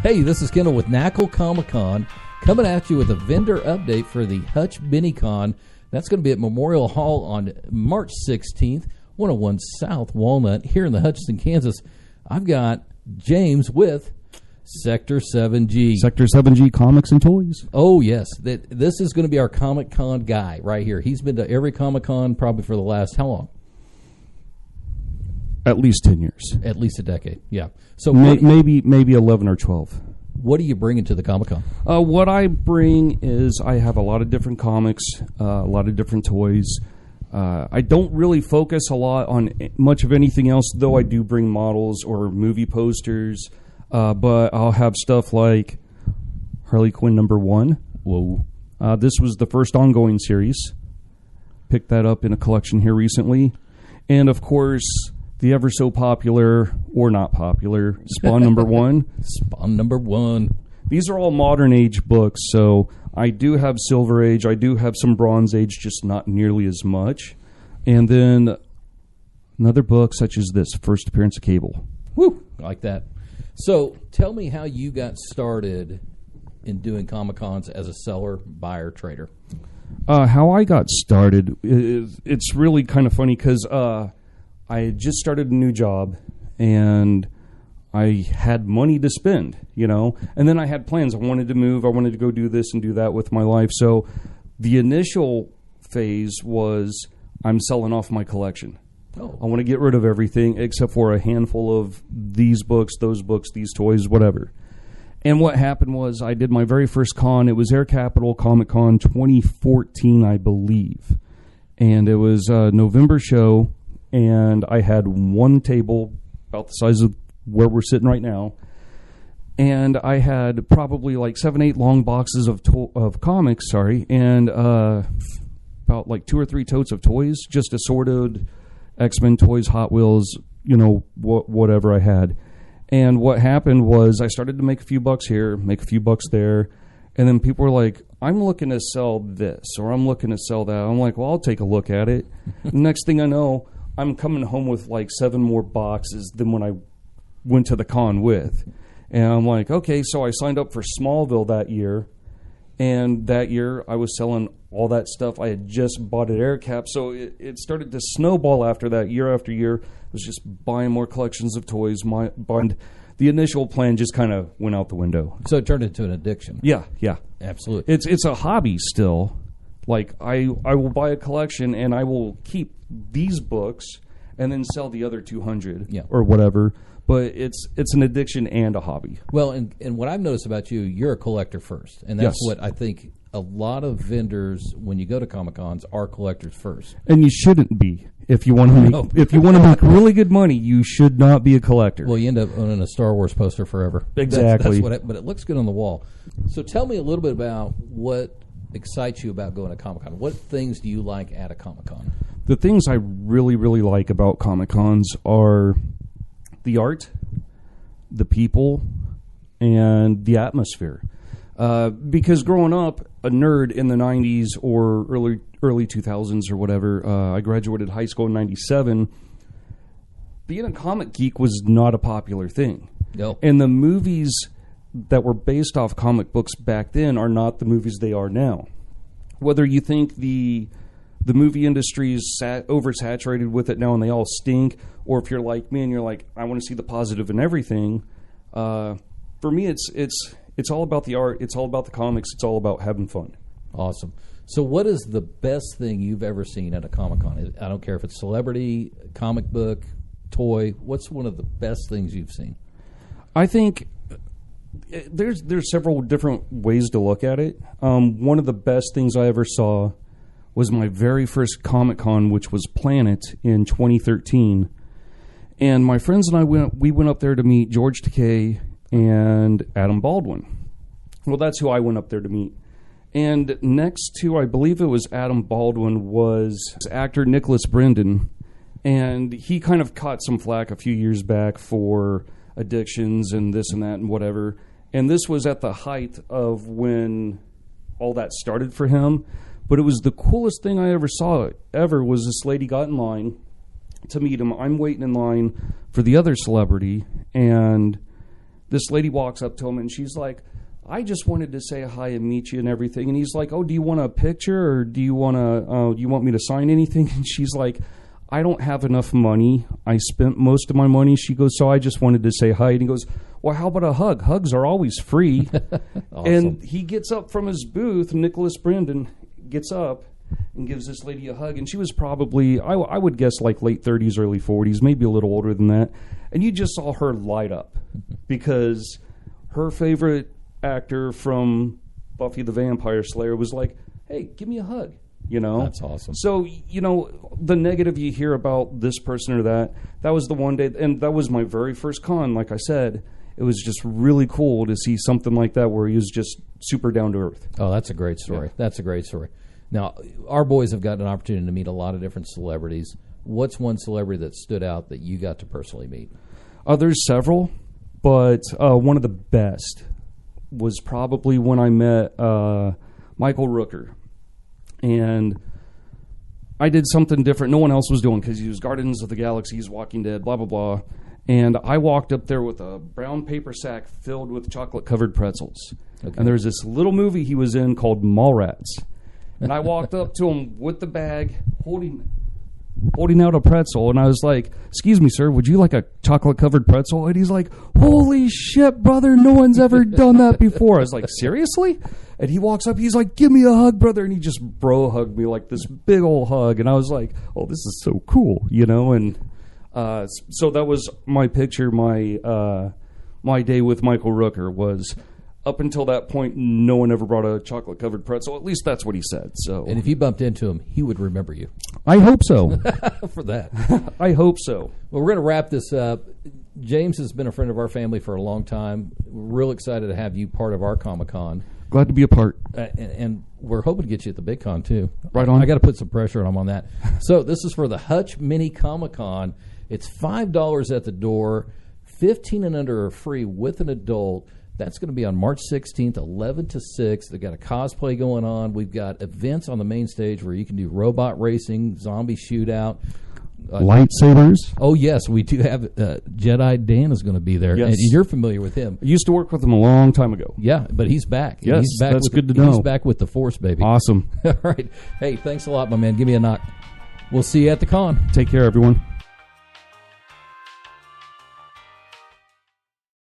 Hey, this is Kendall with NACL Comic-Con, coming at you with a vendor update for the HUTCH Mini-Con. That's going to be at Memorial Hall on March 16th, 101 South Walnut, here in the Hutchinson, Kansas. I've got James with Sector 7G. Sector 7G Comics and Toys. Oh, yes. This is going to be our Comic-Con guy right here. He's been to every Comic-Con probably for the last, how long? At least 10 years. At least a decade, yeah. So maybe 11 or 12. What are you bringing to the Comic-Con? What I bring is I have a lot of different comics, a lot of different toys. I don't really focus a lot on much of anything else, though I do bring models or movie posters. But I'll have stuff like Harley Quinn #1. Whoa. This was the first ongoing series. Picked that up in a collection here recently. And, of course, the ever so popular, or not popular, Spawn #1. Spawn #1. These are all modern age books, so I do have Silver Age, I do have some Bronze Age, just not nearly as much. And then another book such as this, First Appearance of Cable. Woo! I like that. So tell me how you got started in doing Comic-Cons as a seller, buyer, trader. How I got started, it's really kind of funny because I had just started a new job, and I had money to spend, and then I had plans. I wanted to move. I wanted to go do this and do that with my life. So the initial phase was I'm selling off my collection. Oh. I want to get rid of everything except for a handful of these books, those books, these toys, whatever. And what happened was I did my very first con. It was Air Capital Comic Con 2014, I believe. And it was a November show. And I had one table about the size of where we're sitting right now. And I had probably like 7-8 long boxes of comics, and about like 2 or 3 totes of toys, just assorted X-Men toys, Hot Wheels, whatever I had. And what happened was I started to make a few bucks here, make a few bucks there. And then people were like, I'm looking to sell this, or I'm looking to sell that. I'm like, well, I'll take a look at it. Next thing I know, I'm coming home with like 7 more boxes than when I went to the con with. And I'm like, okay, so I signed up for Smallville that year. And that year I was selling all that stuff I had just bought at AirCap. So it started to snowball after that, year after year. I was just buying more collections of toys. The initial plan just kind of went out the window. So it turned into an addiction. Yeah. Absolutely. It's a hobby still. Like, I will buy a collection, and I will keep these books and then sell the other 200 or whatever. But it's an addiction and a hobby. Well, and what I've noticed about you, you're a collector first. And that's what I think a lot of vendors, when you go to Comic-Cons, are collectors first. And you shouldn't be. If you want to make really good money, you should not be a collector. Well, you end up owning a Star Wars poster forever. Exactly. But it looks good on the wall. So tell me a little bit about what excites you about going to Comic-Con. What things do you like at a Comic-Con? The things I really, really like about Comic-Cons are the art, the people, and the atmosphere. Because growing up a nerd in the 90s or early 2000s or whatever, I graduated high school in 97, being a comic geek was not a popular thing. No. And the movies that were based off comic books back then are not the movies they are now. Whether you think the movie industry is oversaturated with it now and they all stink, or if you're like me and you're like, I want to see the positive in everything, for me it's all about the art, it's all about the comics, it's all about having fun. Awesome. So what is the best thing you've ever seen at a Comic-Con? I don't care if it's celebrity, comic book, toy. What's one of the best things you've seen? I think there's several different ways to look at it. One of the best things I ever saw was my very first Comic-Con, which was Planet in 2013. And my friends and I went up there to meet George Takei and Adam Baldwin. Well, that's who I went up there to meet. And next to, I believe it was Adam Baldwin, was actor Nicholas Brendon. And he kind of caught some flack a few years back for addictions and this and that and whatever. And this was at the height of when all that started for him. But it was the coolest thing I ever saw was this lady got in line to meet him. I'm waiting in line for the other celebrity, and this lady walks up to him, and she's like, I just wanted to say hi and meet you and everything. And he's like, oh, do you want a picture, or do you want me to sign anything? And she's like, I don't have enough money. I spent most of my money. She goes, so I just wanted to say hi. And he goes, well, how about a hug? Hugs are always free. Awesome. And he gets up from his booth, Nicholas Brandon gets up and gives this lady a hug. And she was probably, I would guess, like late 30s, early 40s, maybe a little older than that. And you just saw her light up because her favorite actor from Buffy the Vampire Slayer was like, hey, give me a hug. You know, that's awesome. So, you know, the negative you hear about this person or that was the one day, and that was my very first con. Like I said, it was just really cool to see something like that where he was just super down to earth. Oh, that's a great story. Yeah. That's a great story. Now, our boys have gotten an opportunity to meet a lot of different celebrities. What's one celebrity that stood out that you got to personally meet? There's several, but one of the best was probably when I met Michael Rooker. And I did something different no one else was doing because he was Guardians of the Galaxy, Walking Dead, blah, blah, blah. And I walked up there with a brown paper sack filled with chocolate-covered pretzels. Okay. And there's this little movie he was in called Mallrats. And I walked up to him with the bag, holding out a pretzel. And I was like, excuse me, sir, would you like a chocolate-covered pretzel? And he's like, holy shit, brother, no one's ever done that before. I was like, seriously? And he walks up, he's like, give me a hug, brother. And he just bro hugged me like this big old hug. And I was like, oh, this is so cool, you know? And so that was my picture. My day with Michael Rooker was, up until that point, no one ever brought a chocolate-covered pretzel. At least that's what he said. So, and if you bumped into him, he would remember you. I hope so. For that. I hope so. Well, we're going to wrap this up. James has been a friend of our family for a long time. We're real excited to have you part of our Comic-Con. Glad to be a part. And we're hoping to get you at the Big Con, too. Right on. I got to put some pressure on him on that. So this is for the Hutch Mini Comic-Con. It's $5 at the door. 15 and under are free with an adult. That's going to be on March 16th, 11 to 6. They've got a cosplay going on. We've got events on the main stage where you can do robot racing, zombie shootout. Lightsabers. Oh, yes. We do have Jedi Dan is going to be there. Yes. And you're familiar with him. I used to work with him a long time ago. Yeah, but he's back. Yes, he's back that's good to know. He's back with the Force, baby. Awesome. All right. Hey, thanks a lot, my man. Give me a knock. We'll see you at the con. Take care, everyone.